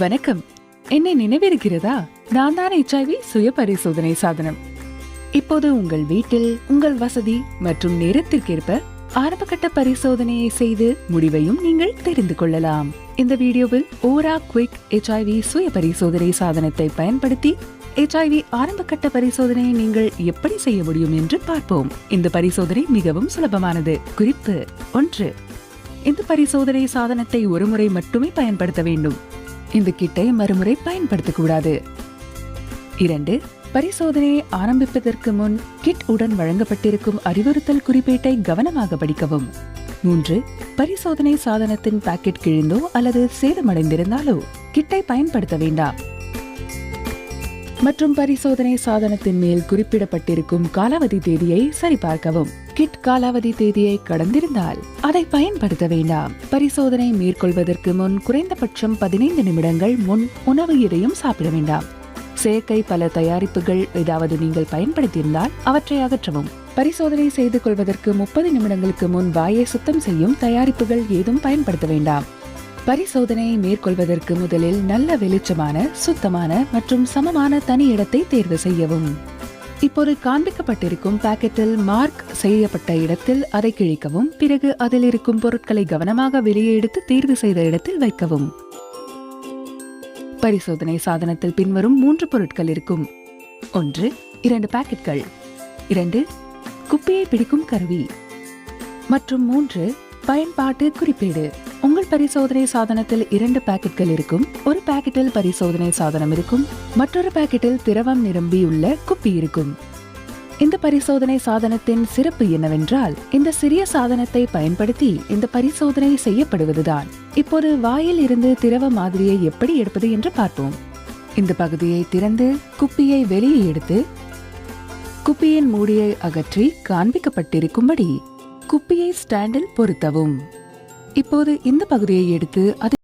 வணக்கம். என்னை நினைவிருக்கிறதா? நான் தான் HIV சுய பரிசோதனை சாதனம். இப்போது உங்கள் வீட்டில் உங்கள் வசதி மற்றும் நேரத்திற்கேற்ப ஆரம்பகட்ட பரிசோதனையை செய்து முடிவையும் நீங்கள் தெரிந்து கொள்ளலாம். இந்த வீடியோவில் ஓரா குவிக் HIV சுய பரிசோதனை சாதனத்தை பயன்படுத்தி HIV ஆரம்பகட்ட பரிசோதனையை நீங்கள் எப்படி செய்ய முடியும் என்று பார்ப்போம். இந்த பரிசோதனை மிகவும் சுலபமானது. குறிப்பு 1. இந்த பரிசோதனை சாதனத்தை ஒருமுறை மட்டுமே பயன்படுத்த வேண்டும். இந்த கிட்டை மறுமுறை பயன்படுத்தக்கூடாது. 2. பரிசோதனையை ஆரம்பிப்பதற்கு முன் கிட் உடன் வழங்கப்பட்டிருக்கும் அறிவுறுத்தல் குறிப்பீட்டை கவனமாக படிக்கவும். 3. பரிசோதனை சாதனத்தின் பாக்கெட் கிழிந்தோ அல்லது சேதமடைந்திருந்தாலோ கிட்டை பயன்படுத்த வேண்டாம். மற்றும் பரிசோதனை சாதனத்தின் மேல் குறிப்பிடப்பட்டிருக்கும் காலாவதி தேதியை சரிபார்க்கவும். கிட் காலாவதி தேதியை கடந்திருந்தால் அதை பயன்படுத்த வேண்டாம். பரிசோதனை மேற்கொள்வதற்கு முன் குறைந்தபட்சம் 15 நிமிடங்கள் முன் உணவு எதையும் சாப்பிட வேண்டாம். செயற்கை பல தயாரிப்புகள் ஏதாவது நீங்கள் பயன்படுத்தியிருந்தால் அவற்றை அகற்றவும். பரிசோதனை செய்து கொள்வதற்கு 30 நிமிடங்களுக்கு முன் வாயை சுத்தம் செய்யும் தயாரிப்புகள் ஏதும் பயன்படுத்த வேண்டாம். பரிசோதனையை மேற்கொள்வதற்கு முதலில் நல்ல வெளிச்சமான, சுத்தமான மற்றும் சமமான தனி இடத்தை தேர்வு செய்யவும். இப்போது காண்பிக்கப்பட்டிருக்கும் பாக்கெட்டில் மார்க் செய்யப்பட்ட இடத்தில் அதை கிழிக்கவும். பிறகு அதில் இருக்கும் பொருட்களை கவனமாக வெளியே எடுத்து தேர்வு செய்த இடத்தில் வைக்கவும். பரிசோதனை சாதனத்தில் பின்வரும் 3 பொருட்கள் இருக்கும். 1. 2 பாக்கெட்கள். 2. குப்பியை பிடிக்கும் கருவி. மற்றும் 3. பயன்பாட்டு குறிப்பீடு. உங்கள் பரிசோதனை சாதனத்தில் 2 பாக்கெட்கள் இருக்கும். ஒரு பாக்கெட்டில் பரிசோதனை சாதனம் இருக்கும், மற்றொரு பாக்கெட்டில் திரவம் நிரம்பியுள்ள குப்பி இருக்கும். இந்த பரிசோதனை சாதனத்தின் சிறப்பு என்னவென்றால், இந்த சிறிய சாதனத்தை பயன்படுத்தி இந்த பரிசோதனை செய்யப்படுவதுதான். இப்போது வாயில் இருந்து திரவ மாதிரியை எப்படி எடுப்பது என்று பார்ப்போம். இந்த பகுதியை திறந்து குப்பியை வெளியே எடுத்து குப்பியின் மூடியை அகற்றி காண்பிக்கப்பட்டிருக்கும்படி குப்பியை ஸ்டாண்டில் பொருத்தவும். இப்போது இந்த பகுதியை எடுத்து அதை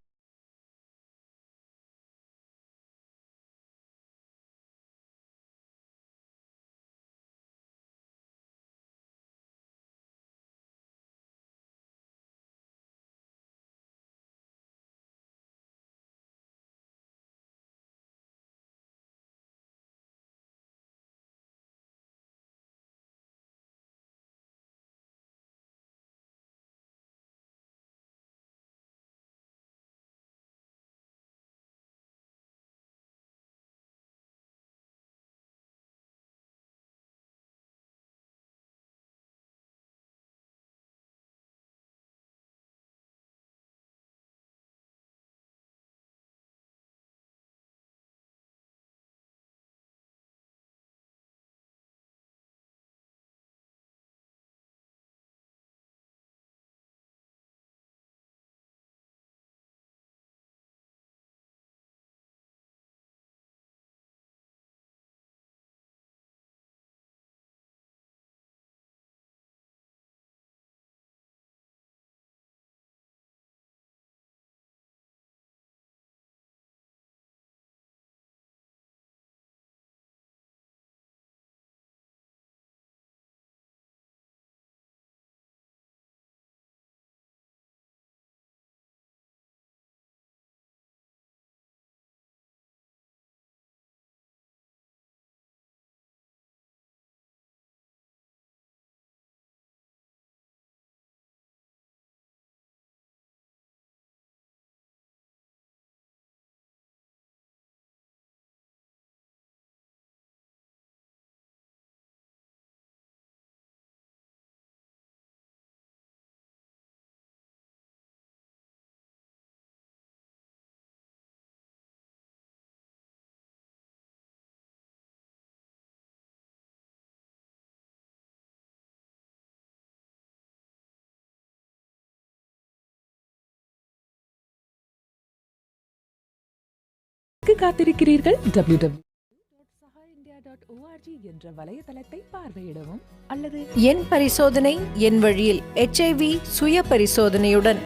காத்திருக்கிறீர்கள். www.sahaindia.org என்ற வலைத்தளத்தை பார்வையிடவும் அல்லது என் பரிசோதனை என் வழியில் HIV சுய பரிசோதனையுடன்